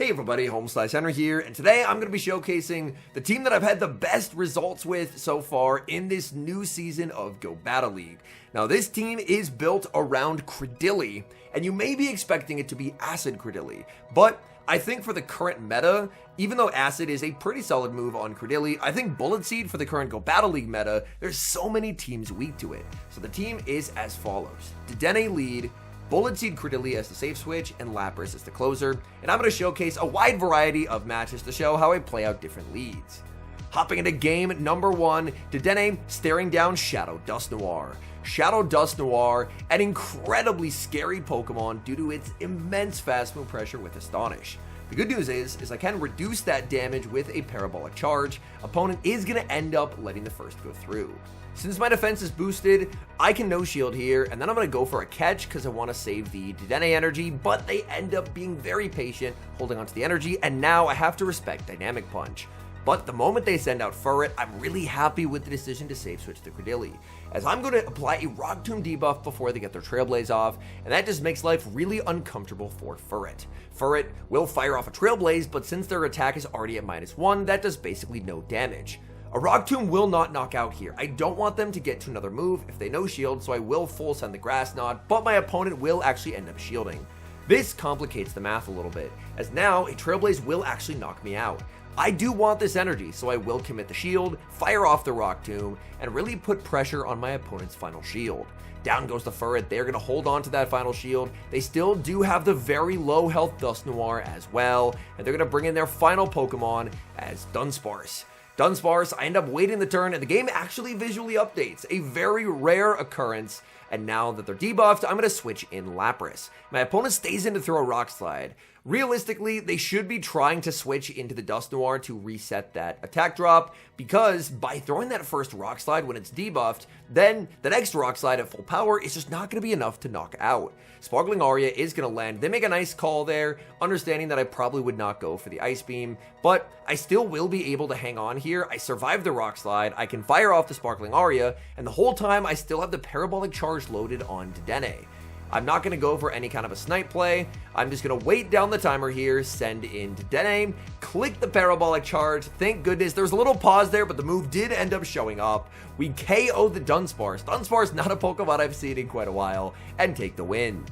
Hey everybody, HomeSliceHenry here, and today I'm going to be showcasing the team that I've had the best results with so far in this new season of Go Battle League. Now this team is built around Credilli, and you may be expecting it to be Acid Credilli, but I think for the current meta, even though Acid is a pretty solid move on Credilli, I think Bullet Seed for the current Go Battle League meta, there's so many teams weak to it. So the team is as follows: Dedenne lead, Bullet Seed Credilli as the safe switch, and Lapras as the closer, and I'm going to showcase a wide variety of matches to show how I play out different leads. Hopping into game number 1, Dedenne staring down Shadow Dusknoir. Shadow Dusknoir, an incredibly scary Pokemon due to its immense fast move pressure with Astonish. The good news is I can reduce that damage with a Parabolic Charge. Opponent is going to end up letting the first go through. Since my defense is boosted, I can no shield here, and then I'm going to go for a catch because I want to save the Dedenne energy, but they end up being very patient, holding onto the energy, and now I have to respect Dynamic Punch. But the moment they send out Furret, I'm really happy with the decision to safe switch to Credilli, as I'm going to apply a Rock Tomb debuff before they get their Trailblaze off, and that just makes life really uncomfortable for Furret. Furret will fire off a Trailblaze, but since their attack is already at -1, that does basically no damage. A Rock Tomb will not knock out here. I don't want them to get to another move if they no shield, so I will full send the Grass Knot, but my opponent will actually end up shielding. This complicates the math a little bit, as now a Trailblaze will actually knock me out. I do want this energy, so I will commit the shield, fire off the Rock Tomb, and really put pressure on my opponent's final shield. Down goes the Furret. They're going to hold on to that final shield. They still do have the very low health Dusknoir as well, and they're going to bring in their final Pokemon as Dunsparce. Dunsparce, I end up waiting the turn, and the game actually visually updates, a very rare occurrence, and now that they're debuffed, I'm going to switch in Lapras. My opponent stays in to throw a Rock Slide. Realistically, they should be trying to switch into the Dusknoir to reset that attack drop, because by throwing that first Rock Slide when it's debuffed, then the next Rock Slide at full power is just not going to be enough to knock out. Sparkling Aria is going to land. They make a nice call there, understanding that I probably would not go for the Ice Beam, but I still will be able to hang on here. I survived the Rock Slide, I can fire off the Sparkling Aria, and the whole time I still have the Parabolic Charge loaded on Dedenne. I'm not going to go for any kind of a snipe play. I'm just going to wait down the timer here, send in Dedenne, click the Parabolic Charge. Thank goodness. There was a little pause there, but the move did end up showing up. We KO the Dunsparce. Dunsparce, not a Pokemon I've seen in quite a while, and take the win.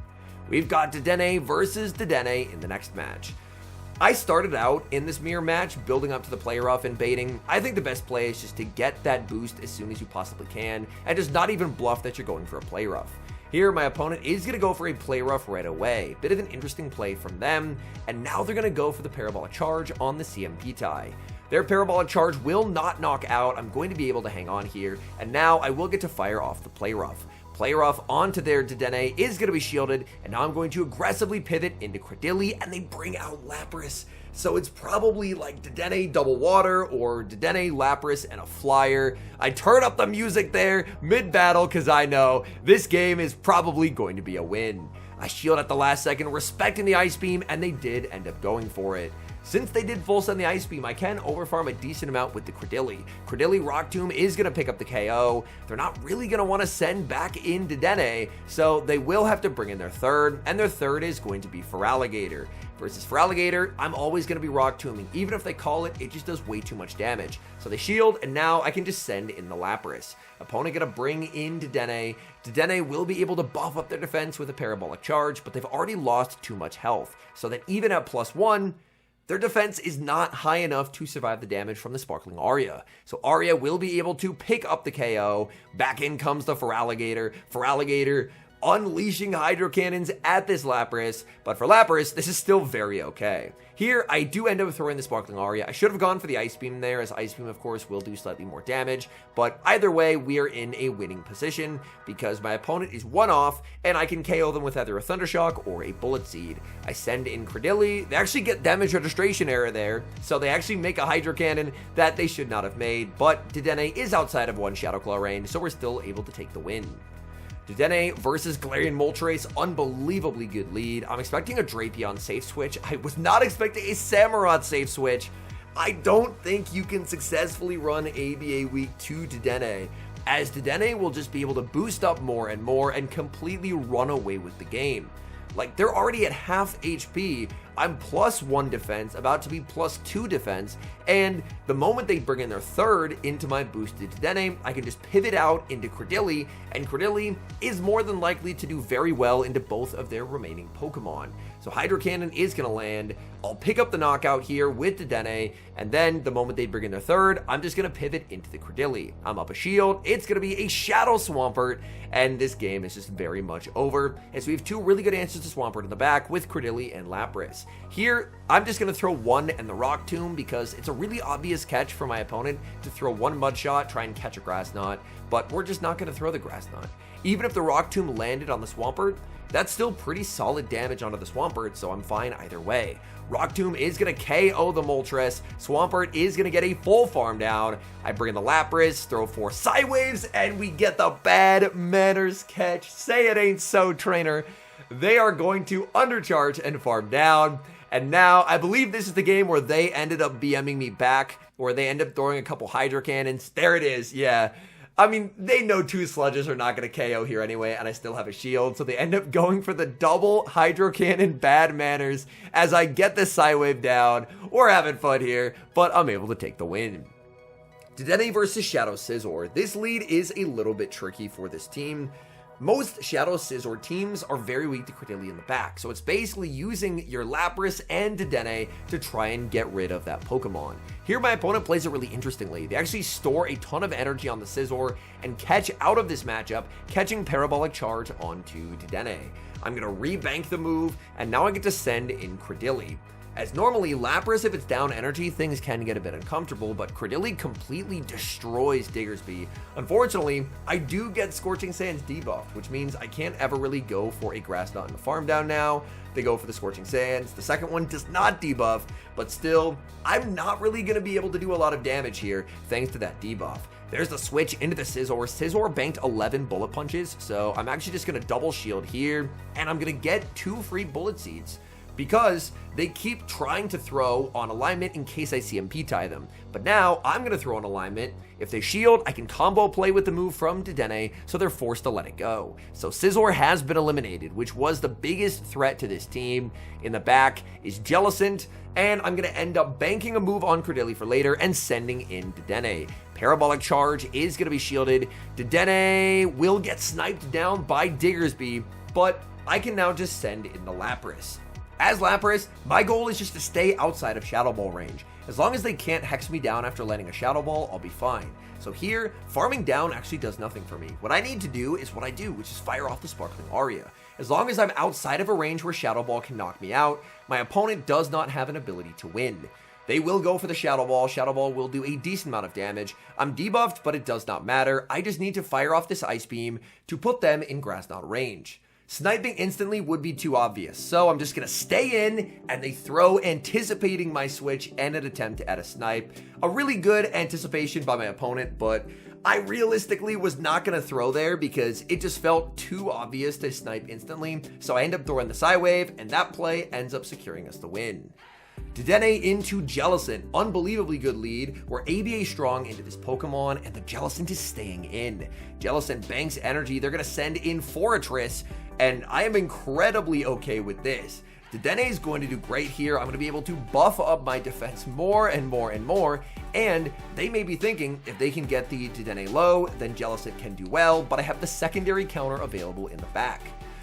We've got Dedenne versus Dedenne in the next match. I started out in this mirror match building up to the play rough and baiting. I think the best play is just to get that boost as soon as you possibly can, and just not even bluff that you're going for a play rough. Here, my opponent is going to go for a play rough right away. Bit of an interesting play from them, and now they're going to go for the Parabolic Charge on the CMP tie. Their Parabolic Charge will not knock out. I'm going to be able to hang on here, and now I will get to fire off the play rough. Play rough onto their Dedenne is going to be shielded, and now I'm going to aggressively pivot into Credilli, and they bring out Lapras. So it's probably like Dedenne Double Water or Dedenne Lapras and a Flyer. I turn up the music there mid-battle because I know this game is probably going to be a win. I shield at the last second, respecting the Ice Beam, and they did end up going for it. Since they did full send the Ice Beam, I can overfarm a decent amount with the Credilli. Credilli Rock Tomb is going to pick up the KO. They're not really going to want to send back in Dedenne, so they will have to bring in their third, and their third is going to be Feraligatr. Versus Feraligatr, I'm always going to be Rock Tombing. Even if they call it, it just does way too much damage. So they shield, and now I can just send in the Lapras. Opponent going to bring in Dedenne. Dedenne will be able to buff up their defense with a Parabolic Charge, but they've already lost too much health, so that even at +1, their defense is not high enough to survive the damage from the Sparkling Aria. So Aria will be able to pick up the KO. Back in comes the Feraligatr. Feraligatr unleashing Hydro Cannons at this Lapras, but for Lapras, this is still very okay. Here, I do end up throwing the Sparkling Aria. I should have gone for the Ice Beam there, as Ice Beam, of course, will do slightly more damage, but either way, we are in a winning position because my opponent is one off, and I can KO them with either a Thunder Shock or a Bullet Seed. I send in Credilli. They actually get damage registration error there, so they actually make a Hydro Cannon that they should not have made, but Dedenne is outside of one Shadow Claw range, so we're still able to take the win. Dedenne versus Galarian Moltres, unbelievably good lead. I'm expecting a Drapion safe switch. I was not expecting a Samurott safe switch. I don't think you can successfully run ABA Week 2 Dedenne, as Dedenne will just be able to boost up more and more and completely run away with the game. Like, they're already at half HP. I'm +1 defense, about to be +2 defense, and the moment they bring in their third into my boosted Dedenne, I can just pivot out into Credilli, and Credilli is more than likely to do very well into both of their remaining Pokemon. So Hydro Cannon is going to land. I'll pick up the knockout here with Dedenne, and then the moment they bring in their third, I'm just going to pivot into the Credilli. I'm up a shield. It's going to be a Shadow Swampert, and this game is just very much over. And so we have two really good answers to Swampert in the back with Credilli and Lapras. Here, I'm just going to throw one and the Rock Tomb because it's a really obvious catch for my opponent to throw one Mud Shot, try and catch a Grass Knot, but we're just not going to throw the Grass Knot. Even if the Rock Tomb landed on the Swampert, that's still pretty solid damage onto the Swampert, so I'm fine either way. Rock Tomb is going to KO the Moltres. Swampert is going to get a full farm down. I bring in the Lapras, throw 4 Psywaves, and we get the bad manners catch. Say it ain't so, trainer. They are going to undercharge and farm down. And now, I believe this is the game where they ended up BMing me back, or they end up throwing a couple Hydro Cannons. There it is, yeah. I mean, they know 2 Sludges are not going to KO here anyway, and I still have a shield, so they end up going for the double Hydro Cannon bad manners as I get this Psywave down. We're having fun here, but I'm able to take the win. Dedenne versus Shadow Scizor. This lead is a little bit tricky for this team. Most Shadow Scizor teams are very weak to Credilli in the back, so it's basically using your Lapras and Dedenne to try and get rid of that Pokemon. Here my opponent plays it really interestingly. They actually store a ton of energy on the Scizor and catch out of this matchup, catching Parabolic Charge onto Dedenne. I'm going to rebank the move, and now I get to send in Credilli. As normally, Lapras, if it's down energy, things can get a bit uncomfortable, but Credilli completely destroys Diggersby. Unfortunately, I do get Scorching Sands debuffed, which means I can't ever really go for a Grass Knot in the farm down now. They go for the Scorching Sands. The second one does not debuff, but still, I'm not really going to be able to do a lot of damage here thanks to that debuff. There's the switch into the Scizor. Scizor banked 11 bullet punches, so I'm actually just going to double shield here, and I'm going to get 2 free bullet seeds, because they keep trying to throw on alignment in case I CMP tie them. But now I'm going to throw on alignment. If they shield, I can combo play with the move from Dedenne, so they're forced to let it go. So Scizor has been eliminated, which was the biggest threat to this team. In the back is Jellicent, and I'm going to end up banking a move on Credilli for later and sending in Dedenne. Parabolic Charge is going to be shielded. Dedenne will get sniped down by Diggersby, but I can now just send in the Lapras. As Lapras, my goal is just to stay outside of Shadow Ball range. As long as they can't hex me down after landing a Shadow Ball, I'll be fine. So here, farming down actually does nothing for me. What I need to do is what I do, which is fire off the Sparkling Aria. As long as I'm outside of a range where Shadow Ball can knock me out, my opponent does not have an ability to win. They will go for the Shadow Ball. Shadow Ball will do a decent amount of damage. I'm debuffed, but it does not matter. I just need to fire off this Ice Beam to put them in Grass Knot range. Sniping instantly would be too obvious, so I'm just going to stay in, and they throw anticipating my switch and an attempt to add a snipe. A really good anticipation by my opponent, but I realistically was not going to throw there because it just felt too obvious to snipe instantly, so I end up throwing the Psywave, and that play ends up securing us the win. Dedenne into Jellicent, unbelievably good lead. We're ABA strong into this Pokemon, and the Jellicent is staying in. Jellicent banks energy. They're going to send in Fortress, and I am incredibly okay with this. Dedenne is going to do great here. I'm going to be able to buff up my defense more and more and more, and they may be thinking if they can get the Dedenne low, then Jellicent can do well, but I have the secondary counter available in the back.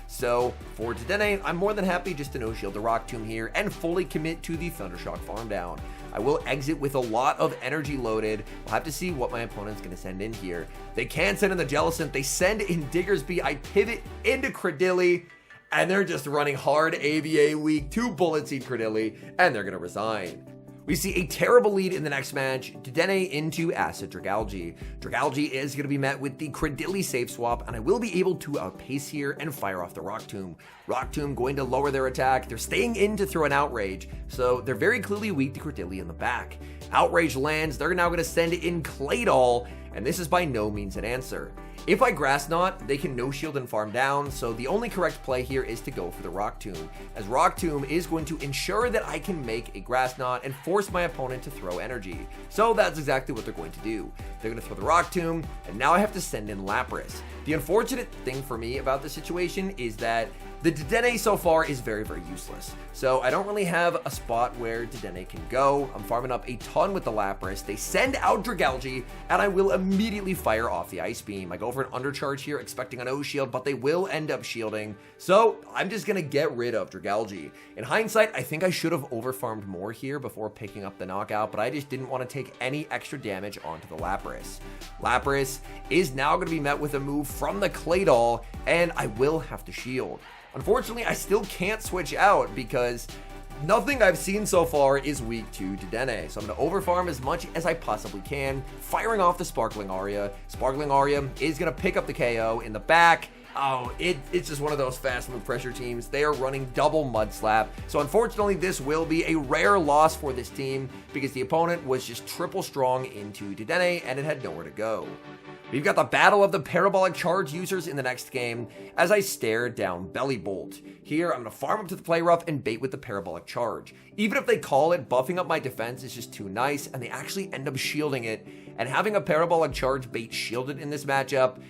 So for Dedenne, I'm more than happy just to no-shield the Rock Tomb here and fully commit to the Thundershock farm down. I will exit with a lot of energy loaded. We'll have to see what my opponent's going to send in here. They can send in the Jellicent. They send in Diggersby. I pivot into Credilli, and they're just running hard ABA weak to Bullet Seed Credilli, and they're going to resign. We see a terrible lead in the next match, Dedenne into Acid Dragalge. Dragalge is going to be met with the Credilli safe swap, and I will be able to outpace here and fire off the Rock Tomb. Rock Tomb going to lower their attack. They're staying in to throw an Outrage, so they're very clearly weak to Credilli in the back. Outrage lands. They're now going to send in Claydol, and this is by no means an answer. If I Grass Knot, they can no shield and farm down, so the only correct play here is to go for the Rock Tomb, as Rock Tomb is going to ensure that I can make a Grass Knot and force my opponent to throw energy. So that's exactly what they're going to do. They're going to throw the Rock Tomb, and now I have to send in Lapras. The unfortunate thing for me about this situation is that the Dedenne so far is very, very useless. So I don't really have a spot where Dedenne can go. I'm farming up a ton with the Lapras. They send out Dragalge, and I will immediately fire off the Ice Beam. I go for an undercharge here, expecting a no shield, but they will end up shielding. So I'm just going to get rid of Dragalge. In hindsight, I think I should have overfarmed more here before picking up the knockout, but I just didn't want to take any extra damage onto the Lapras. Lapras is now going to be met with a move from the Claydol, and I will have to shield. Unfortunately, I still can't switch out because nothing I've seen so far is weak to Dedenne. So I'm going to overfarm as much as I possibly can, firing off the Sparkling Aria. Sparkling Aria is going to pick up the KO in the back. Oh, it's just one of those fast move pressure teams. They are running double Mud Slap. So unfortunately, this will be a rare loss for this team because the opponent was just triple strong into Dedenne and it had nowhere to go. We've got the battle of the Parabolic Charge users in the next game as I stare down Bellibolt. Here, I'm going to farm up to the Play Rough and bait with the Parabolic Charge. Even if they call it, buffing up my defense is just too nice, and they actually end up shielding it. And having a Parabolic Charge bait shielded in this matchup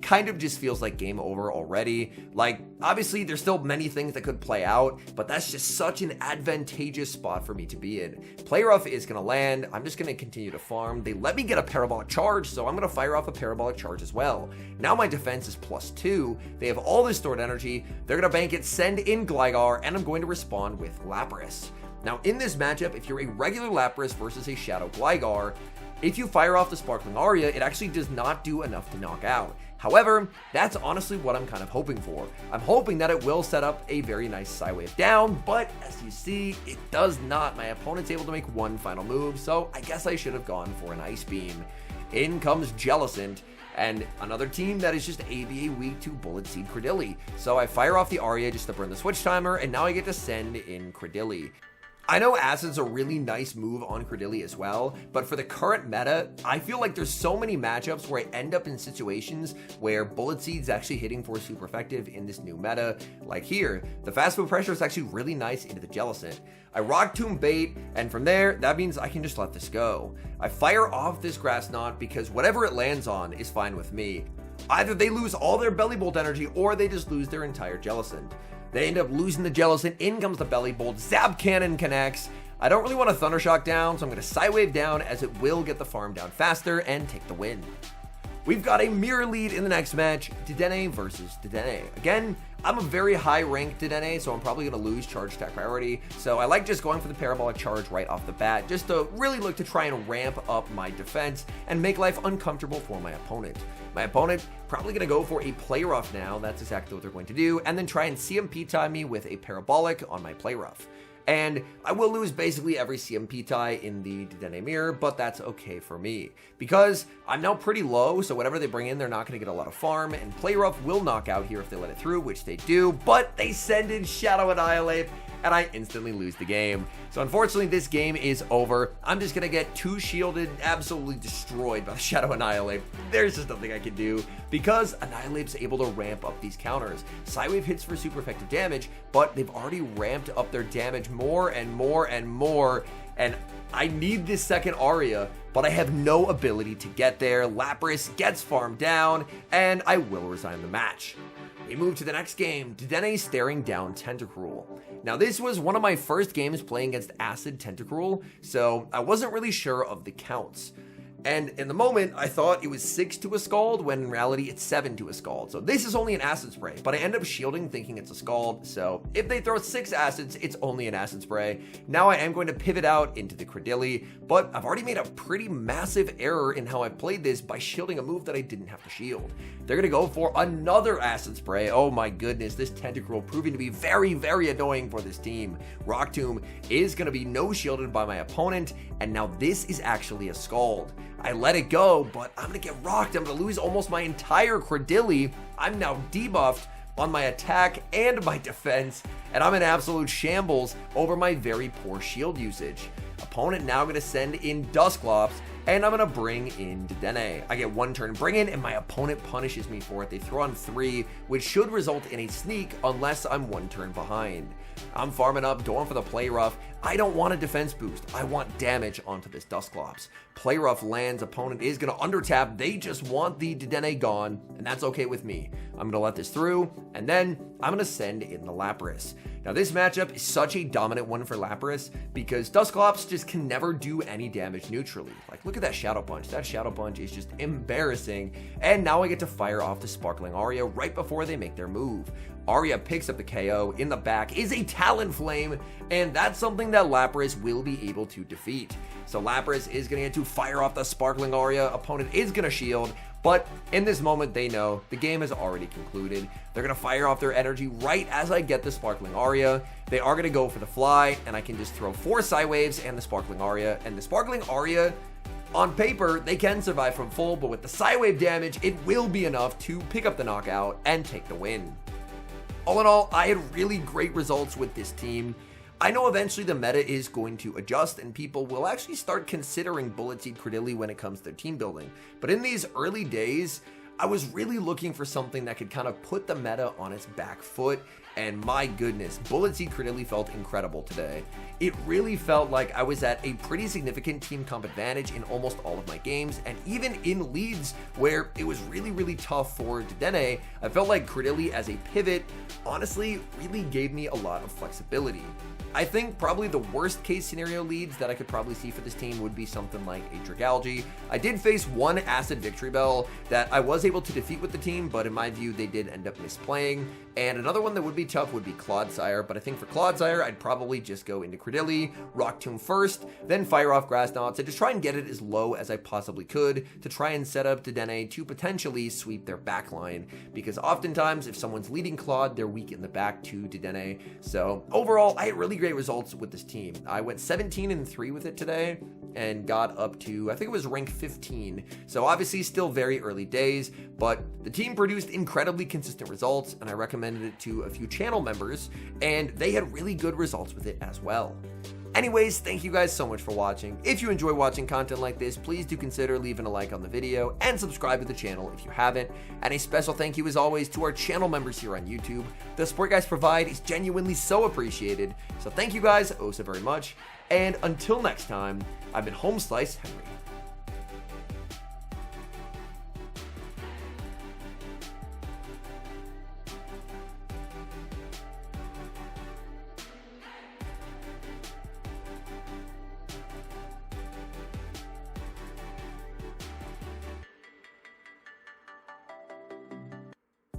kind of just feels like game over already. Like, obviously, there's still many things that could play out, but that's just such an advantageous spot for me to be in. Play Rough is going to land. I'm just going to continue to farm. They let me get a Parabolic Charge, so I'm going to fire off a Parabolic Charge as well. Now my defense is +2. They have all this stored energy. They're going to bank it, send in Gligar, and I'm going to respond with Lapras. Now, in this matchup, if you're a regular Lapras versus a Shadow Gligar, if you fire off the Sparkling Aria, it actually does not do enough to knock out. However, that's honestly what I'm kind of hoping for. I'm hoping that it will set up a very nice Psywave down, but as you see, it does not. My opponent's able to make one final move, so I guess I should have gone for an Ice Beam. In comes Jellicent, and another team that is just ABA weak to Bullet Seed Credilli. So I fire off the Aria just to burn the switch timer, and now I get to send in Credilli. I know Acid's a really nice move on Credilli as well, but for the current meta, I feel like there's so many matchups where I end up in situations where Bullet Seed's actually hitting for super effective in this new meta. Like here, the fast move pressure is actually really nice into the Jellicent. I Rock Tomb bait, and from there, that means I can just let this go. I fire off this Grass Knot because whatever it lands on is fine with me. Either they lose all their Bellibolt energy or they just lose their entire Jellicent. They end up losing the Jellicent, in comes the Bellibolt, Zap Cannon connects. I don't really want to Thundershock down, so I'm going to Psywave down as it will get the farm down faster and take the win. We've got a mirror lead in the next match, Dedenne versus Dedenne. Again, I'm a very high ranked Dedenne, so I'm probably going to lose charge attack priority. So I like just going for the Parabolic Charge right off the bat, just to really look to try and ramp up my defense and make life uncomfortable for my opponent. My opponent probably going to go for a Play Rough now, that's exactly what they're going to do, and then try and CMP tie me with a Parabolic on my Play Rough. And I will lose basically every CMP tie in the Dedenne mirror, but that's okay for me. Because I'm now pretty low, so whatever they bring in, they're not going to get a lot of farm, and Play Rough will knock out here if they let it through, which they do, but they send in Shadow Annihilape, and I instantly lose the game. So unfortunately, this game is over. I'm just going to get two shielded, absolutely destroyed by Shadow Annihilape. There's just nothing I can do because Annihilape's able to ramp up these counters. Psywave hits for super effective damage, but they've already ramped up their damage more and more and more, and I need this second Aria, but I have no ability to get there. Lapras gets farmed down, and I will resign the match. We move to the next game, Dedenne staring down Tentacruel. Now this was one of my first games playing against Acid Tentacruel, so I wasn't really sure of the counts. And in the moment, I thought it was 6 to a Scald, when in reality it's 7 to a Scald. So this is only an Acid Spray, but I end up shielding thinking it's a Scald. So if they throw 6 Acids, it's only an Acid Spray. Now I am going to pivot out into the Credilli, but I've already made a pretty massive error in how I played this by shielding a move that I didn't have to shield. They're going to go for another Acid Spray. Oh my goodness, this Tentacruel proving to be very, very annoying for this team. Rock Tomb is going to be no shielded by my opponent, and now this is actually a Scald. I let it go, but I'm going to get rocked. I'm going to lose almost my entire Credilli. I'm now debuffed on my attack and my defense, and I'm in absolute shambles over my very poor shield usage. Opponent now going to send in Dusclops, and I'm going to bring in Dedenne. I get 1 turn bring in, and my opponent punishes me for it. They throw on 3, which should result in a sneak unless I'm 1 turn behind. I'm farming up, going for the Play Rough. I don't want a defense boost. I want damage onto this Dusclops. Play Rough lands, opponent is going to undertap. They just want the Dedenne gone, and that's okay with me. I'm going to let this through, and then I'm going to send in the Lapras. Now, this matchup is such a dominant one for Lapras because Dusclops just can never do any damage neutrally. Like, look at that Shadow Punch. That Shadow Punch is just embarrassing. And now I get to fire off the Sparkling Aria right before they make their move. Aria picks up the KO. In the back is a Talonflame, and that's something that Lapras will be able to defeat. So Lapras is going to get to fire off the Sparkling Aria. Opponent is going to shield, but in this moment, they know the game has already concluded. They're going to fire off their energy right as I get the Sparkling Aria. They are going to go for the fly, and I can just throw 4 Psy-Waves and the Sparkling Aria. And the Sparkling Aria, on paper, they can survive from full, but with the Psy-Wave damage, it will be enough to pick up the knockout and take the win. All in all, I had really great results with this team. I know eventually the meta is going to adjust and people will actually start considering Bullet Seed Credilli when it comes to their team building. But in these early days, I was really looking for something that could kind of put the meta on its back foot, and my goodness, Bullet Seed Credilli felt incredible today. It really felt like I was at a pretty significant team comp advantage in almost all of my games, and even in leads where it was really tough for Dedenne, I felt like Credilli as a pivot honestly really gave me a lot of flexibility. I think probably the worst case scenario leads that I could probably see for this team would be something like a Dragalge. I did face 1 Acid Victory Bell that I was able to defeat with the team, but in my view, they did end up misplaying. And another one that would be tough would be Clodsire, but I think for Clodsire, I'd probably just go into Credilli, Rock Tomb first, then fire off Grass Knots, and just try and get it as low as I possibly could to try and set up Dedenne to potentially sweep their backline, because oftentimes if someone's leading Claude, they're weak in the back to Dedenne. So overall, I had really great results with this team. I went 17-3 with it today and got up to, I think it was rank 15. So obviously still very early days, but the team produced incredibly consistent results, and I recommended it to a few channel members, and they had really good results with it as well. Anyways, thank you guys so much for watching. If you enjoy watching content like this, please do consider leaving a like on the video and subscribe to the channel if you haven't. And a special thank you as always to our channel members here on YouTube. The support you guys provide is genuinely so appreciated. So thank you guys oh so very much. And until next time, I've been HomeSliceHenry.